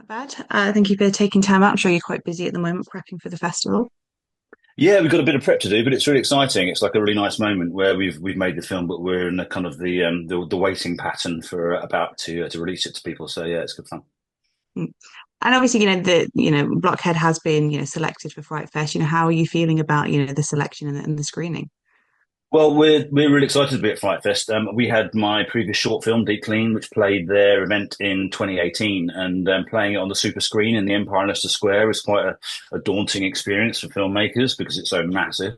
Not bad. Thank you for taking time out. I'm sure you're quite busy at the moment prepping for the festival. Yeah, we've got a bit of prep to do, but it's really exciting. It's like a really nice moment where we've made the film, but we're in the kind of the waiting pattern for about to release it to people. So yeah, it's good fun. Mm. And obviously, Blockhead has been, selected for Fright Fest. How are you feeling about, the selection and the screening? Well, we're really excited to be at FrightFest. We had my previous short film, Deep Clean, which played their event in 2018, and playing it on the super screen in the Empire in Leicester Square is quite a daunting experience for filmmakers because it's so massive.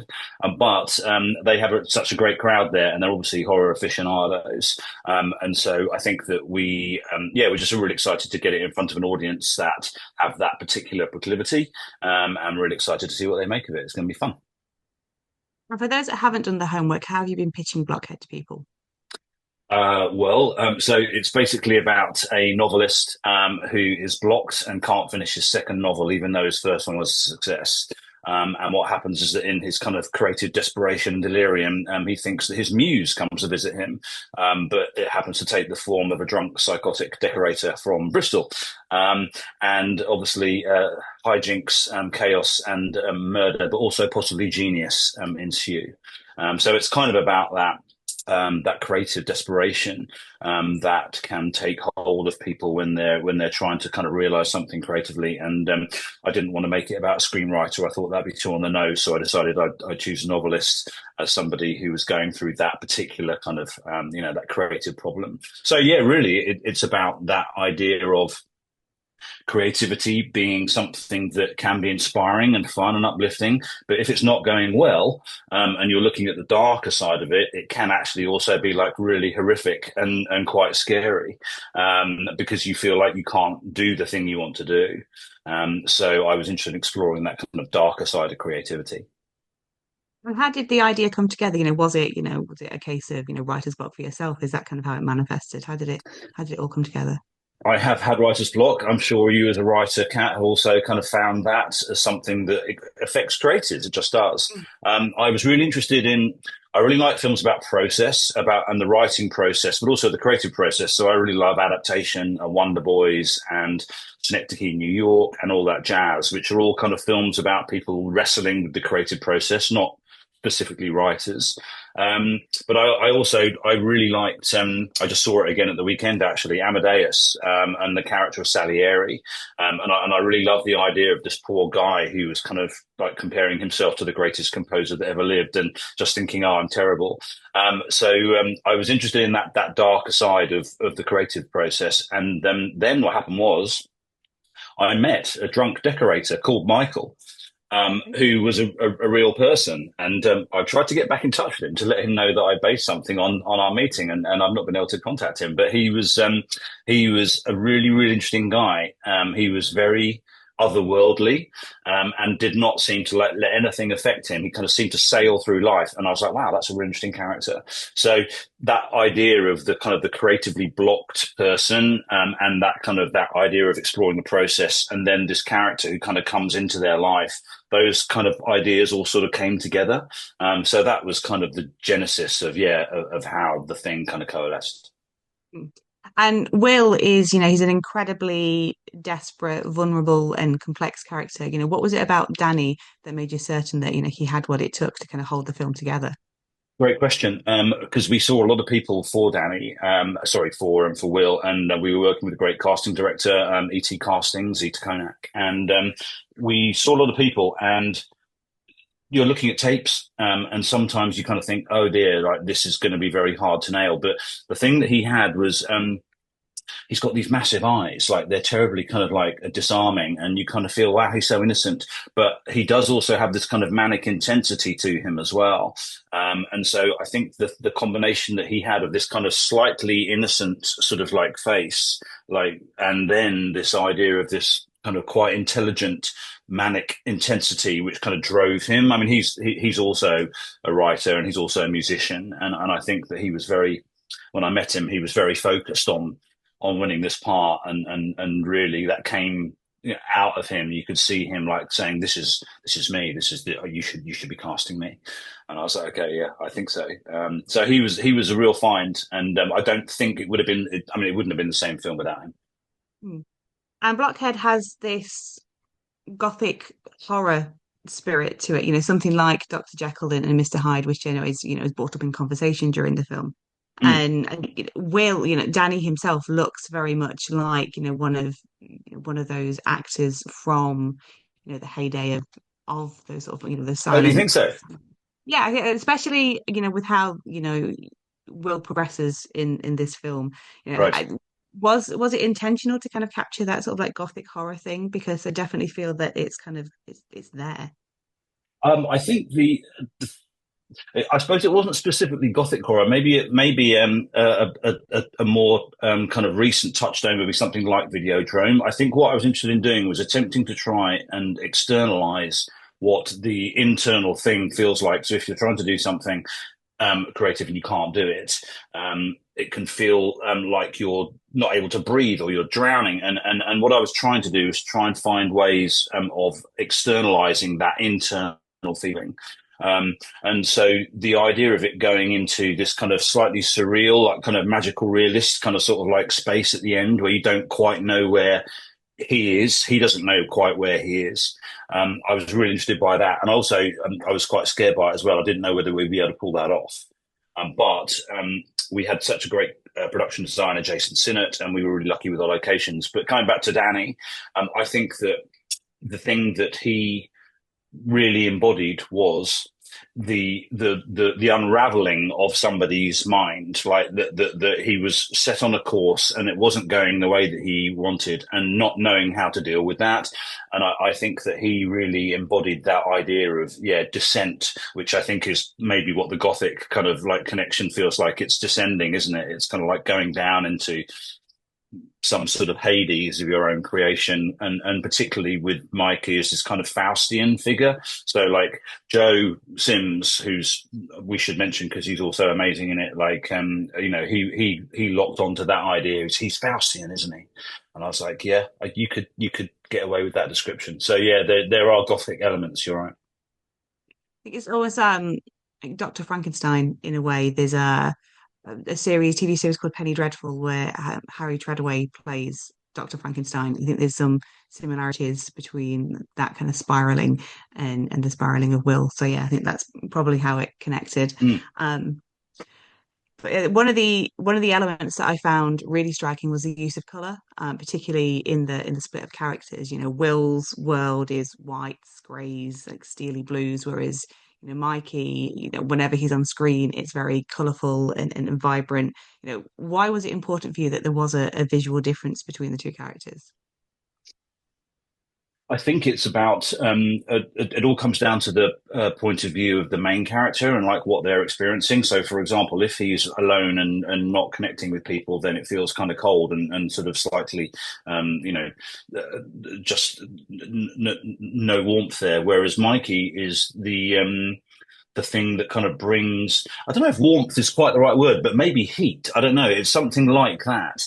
But they have such a great crowd there, and they're obviously horror aficionados. And so I think that we're just really excited to get it in front of an audience that have that particular proclivity. And really excited to see what they make of it. It's going to be fun. And for those that haven't done the homework, how have you been pitching Blockhead to people? So it's basically about a novelist who is blocked and can't finish his second novel, even though his first one was a success. And what happens is that in his kind of creative desperation and delirium, he thinks that his muse comes to visit him, but it happens to take the form of a drunk psychotic decorator from Bristol. And obviously, hijinks, chaos, and murder, but also possibly genius ensue. So it's kind of about that creative desperation that can take hold of people when they're trying to kind of realize something creatively. And I didn't want to make it about a screenwriter. I thought that'd be too on the nose, so I decided I'd choose a novelist as somebody who was going through that particular kind of that creative problem. So yeah, really, it's about that idea of creativity being something that can be inspiring and fun and uplifting. But if it's not going well, and you're looking at the darker side of it, it can actually also be like really horrific and quite scary, because you feel like you can't do the thing you want to do. So I was interested in exploring that kind of darker side of creativity. And how did the idea come together? Was it a case of, writer's block for yourself? Is that kind of how it manifested? How did it all come together? I have had writer's block. I'm sure you, as a writer, Kat, have also kind of found that as something that affects creatives. It just does. I was really interested in. I really like films about process, and the writing process, but also the creative process. So I really love adaptation, Wonder Boys, and Synecdoche, New York, and all that jazz, which are all kind of films about people wrestling with the creative process, not specifically writers. But I really liked. I just saw it again at the weekend, actually, Amadeus, and the character of Salieri, and I really love the idea of this poor guy who was kind of like comparing himself to the greatest composer that ever lived, and just thinking, "Oh, I'm terrible." So I was interested in that darker side of the creative process, and then what happened was I met a drunk decorator called Michael, who was a real person. And I tried to get back in touch with him to let him know that I based something on our meeting, and I've not been able to contact him. But he was a really, really interesting guy. He was very otherworldly, and did not seem to let anything affect him. He kind of seemed to sail through life. And I was like, wow, that's a really interesting character. So that idea of the kind of the creatively blocked person, and that idea of exploring the process, and then this character who kind of comes into their life, those kind of ideas all sort of came together. So that was kind of the genesis of how the thing kind of coalesced. And Will is, he's an incredibly desperate, vulnerable, and complex character. What was it about Danny that made you certain that, he had what it took to kind of hold the film together? Great question. Because we saw a lot of people for Danny, sorry, for Will, and we were working with a great casting director, ET Casting, Zita Konak, and we saw a lot of people, and you're looking at tapes, and sometimes you kind of think, oh dear, like this is going to be very hard to nail. But the thing that he had was, he's got these massive eyes, like they're terribly kind of like disarming, and you kind of feel, wow, he's so innocent. But he does also have this kind of manic intensity to him as well. And so I think the combination that he had of this kind of slightly innocent sort of like face, like, and then this idea of this kind of quite intelligent manic intensity, which kind of drove him. I mean, he's also a writer, and he's also a musician, and I think that he was very, when I met him, he was very focused on winning this part, and really that came, out of him. You could see him like saying, "This is me. This is you should be casting me." And I was like, "Okay, yeah, I think so." So he was a real find, and I don't think it would have been. I mean, it wouldn't have been the same film without him. Hmm. And Blockhead has this gothic horror spirit to it, something like Dr. Jekyll and Mr. Hyde, which is brought up in conversation during the film. Mm. And Will, Danny himself looks very much like, one of those actors from, the heyday of those sort of, the Oh, do you silent. think so? Yeah, especially, with how, Will progresses in this film. Right. Was it intentional to kind of capture that sort of like gothic horror thing? Because I definitely feel that it's kind of it's there. I think I suppose it wasn't specifically gothic horror. Maybe it maybe a more kind of recent touchstone would be something like Videodrome. I think what I was interested in doing was attempting to try and externalize what the internal thing feels like. So if you're trying to do something creative and you can't do it, it can feel like you're not able to breathe or you're drowning. And what I was trying to do is try and find ways of externalizing that internal feeling. And so the idea of it going into this kind of slightly surreal, like kind of magical realist kind of sort of like space at the end where you don't quite know where he is. He doesn't know quite where he is. I was really interested by that. And also, I was quite scared by it as well. I didn't know whether we'd be able to pull that off. But we had such a great production designer, Jason Sinnott, and we were really lucky with our locations. But coming back to Danny, I think that the thing that he really embodied was the unraveling of somebody's mind, like that he was set on a course and it wasn't going the way that he wanted and not knowing how to deal with that. And I think that he really embodied that idea of descent, which I think is maybe what the gothic kind of like connection feels like. It's descending, isn't it? It's kind of like going down into some sort of Hades of your own creation, and particularly with Mikey as this kind of Faustian figure. So like Joe Sims, who's we should mention because he's also amazing in it. Like he locked onto that idea. He's Faustian, isn't he? And I was like, yeah, you could get away with that description. So yeah, there are gothic elements. You're right. I think it's almost like Dr. Frankenstein in a way. There's a TV series called Penny Dreadful where Harry Treadaway plays Dr. Frankenstein. I think there's some similarities between that kind of spiraling and the spiraling of Will. So yeah, I think that's probably how it connected. Mm, Um, but one of the elements that I found really striking was the use of color, particularly in the split of characters. Will's world is whites, grays, like steely blues, whereas Mikey, whenever he's on screen, it's very colorful and vibrant. Why was it important for you that there was a visual difference between the two characters? I think it's about it all comes down to the point of view of the main character and like what they're experiencing. So, for example, if he's alone and not connecting with people, then it feels kind of cold and sort of slightly, just no warmth there. Whereas Mikey is the thing that kind of brings, I don't know if warmth is quite the right word, but maybe heat. I don't know. It's something like that.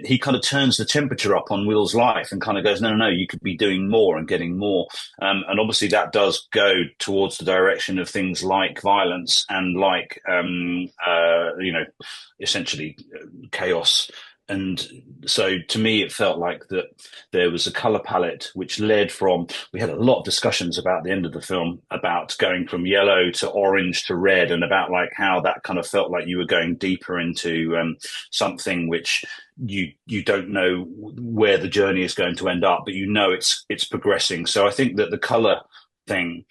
He kind of turns the temperature up on Will's life and kind of goes, no, no, no, you could be doing more and getting more. And obviously that does go towards the direction of things like violence and like, essentially chaos. And so to me, it felt like that there was a color palette which led from, we had a lot of discussions about the end of the film about going from yellow to orange to red and about like how that kind of felt like you were going deeper into something which you don't know where the journey is going to end up, but it's progressing. So I think that the color thing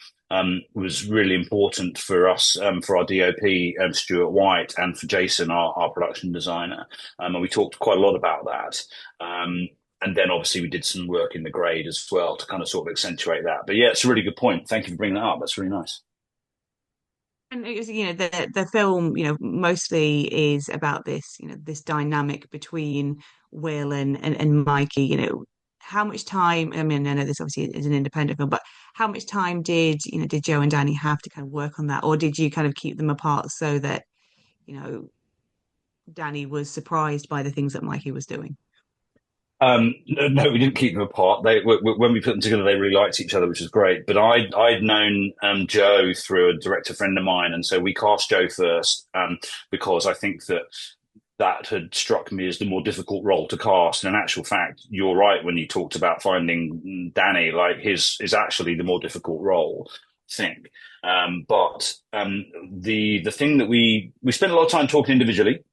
was really important for us, for our DOP, Stuart White, and for Jason, our production designer. And we talked quite a lot about that. And then obviously we did some work in the grade as well to kind of sort of accentuate that. But yeah, it's a really good point. Thank you for bringing that up. That's really nice. And it was, the film, mostly is about this, this dynamic between Will and Mikey. How much time? I mean, I know this obviously is an independent film, but how much time did Joe and Danny have to kind of work on that, or did you kind of keep them apart so that you know Danny was surprised by the things that Mikey was doing? No, we didn't keep them apart. When we put them together, they really liked each other, which was great. But I'd known Joe through a director friend of mine, and so we cast Joe first because I think that that had struck me as the more difficult role to cast. And in actual fact, you're right when you talked about finding Danny, like his is actually the more difficult role, I think. But the thing that we spent a lot of time talking individually,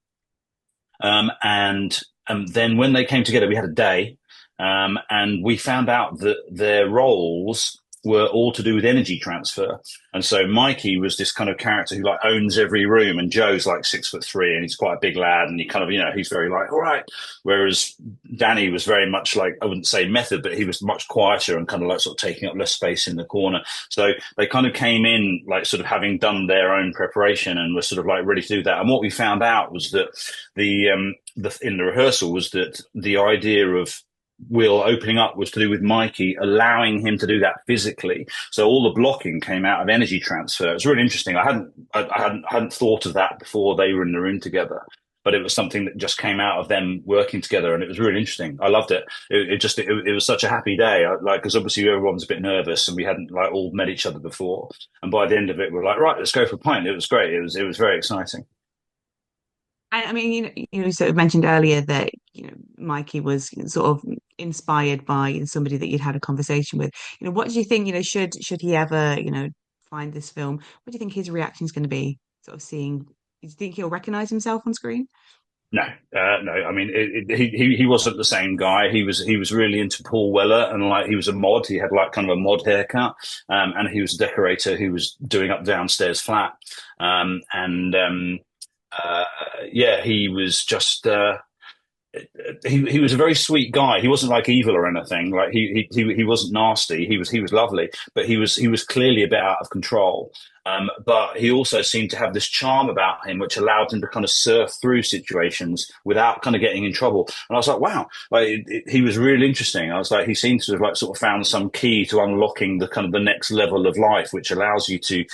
and then when they came together, we had a day, and we found out that their roles were all to do with energy transfer. And so Mikey was this kind of character who like owns every room, and Joe's like 6'3" and he's quite a big lad, and he kind of, he's very like, all right. Whereas Danny was very much like, I wouldn't say method, but he was much quieter and kind of like sort of taking up less space in the corner. So they kind of came in like sort of having done their own preparation and were sort of like ready to do that. And what we found out was that in the rehearsal was that the idea of Will opening up was to do with Mikey allowing him to do that physically. So all the blocking came out of energy transfer. It's really interesting. I hadn't thought of that before they were in the room together, but it was something that just came out of them working together, and it was really interesting. I loved it. It was such a happy day. Because obviously everyone was a bit nervous, and we hadn't like all met each other before. And by the end of it, we were like, right, let's go for a pint. It was great. It was very exciting. I mean, you sort of mentioned earlier that Mikey was sort of inspired by somebody that you'd had a conversation with. What do you think? Should he ever find this film? What do you think his reaction is going to be? Sort of seeing. Do you think he'll recognize himself on screen? No, no. I mean, he wasn't the same guy. He was really into Paul Weller, and like he was a mod. He had like kind of a mod haircut, and he was a decorator who was doing up downstairs flat. And yeah, he was just he was a very sweet guy. He wasn't like evil or anything. Like he wasn't nasty. He was lovely, but he was clearly a bit out of control. But he also seemed to have this charm about him, which allowed him to kind of surf through situations without kind of getting in trouble. And I was like, wow, like he was really interesting. I was like, he seemed to have like sort of found some key to unlocking the kind of the next level of life, which allows you to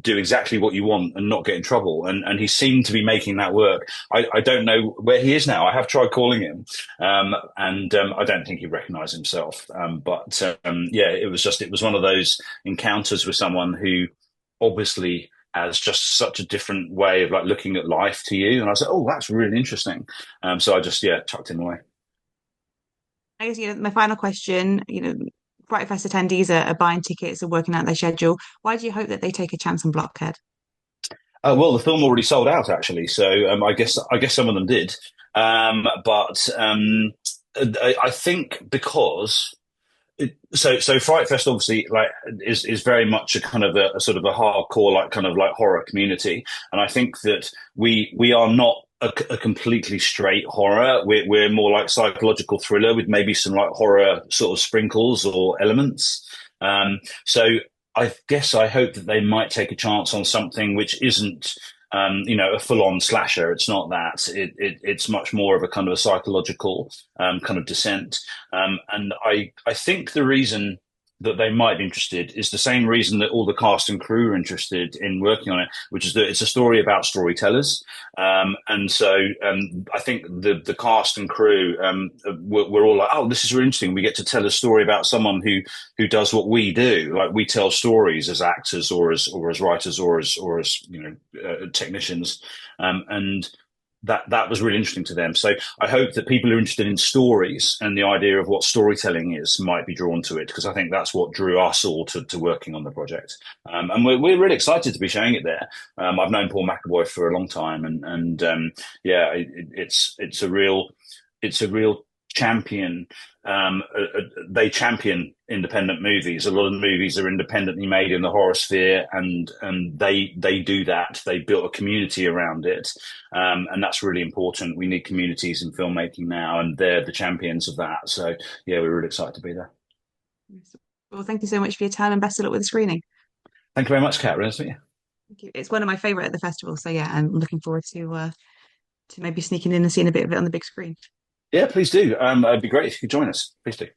do exactly what you want and not get in trouble. And he seemed to be making that work. I don't know where he is now. I have tried calling him, and I don't think he recognised himself. But yeah, it was one of those encounters with someone who obviously has just such a different way of like looking at life to you. And I said, oh, that's really interesting. So I just, chucked him away. I guess my final question. FrightFest attendees are buying tickets, are working out their schedule. Why do you hope that they take a chance on Blockhead? Well, the film already sold out actually. So I guess some of them did. But I think because so Fright Fest obviously like is very much a kind of a sort of a hardcore like kind of like horror community, and I think that we are not a completely straight horror. We're more like psychological thriller with maybe some like horror sort of sprinkles or elements. So I guess I hope that they might take a chance on something which isn't a full-on slasher. It's not that. It's much more of a kind of a psychological kind of descent. And I think the reason that they might be interested is the same reason that all the cast and crew are interested in working on it, which is that it's a story about storytellers. And so I think the cast and crew were all like, oh, this is really interesting. We get to tell a story about someone who does what we do. Like we tell stories as actors or as writers or as technicians. And that was really interesting to them. So I hope that people who are interested in stories and the idea of what storytelling is might be drawn to it, because I think that's what drew us all to working on the project. And we're really excited to be showing it there. I've known Paul McAvoy for a long time, and yeah, it's a real champion. They champion independent movies. A lot of the movies are independently made in the horror sphere, and they do that. They built a community around it, and that's really important. We need communities in filmmaking now, and they're the champions of that. So yeah, we're really excited to be there. Well, thank you so much for your time and best of luck with the screening. Thank you very much, Kat. Really nice to meet you. Thank you. It's one of my favorite at the festival. So yeah, I'm looking forward to maybe sneaking in and seeing a bit of it on the big screen. Yeah, please do. It'd be great if you could join us. Please do.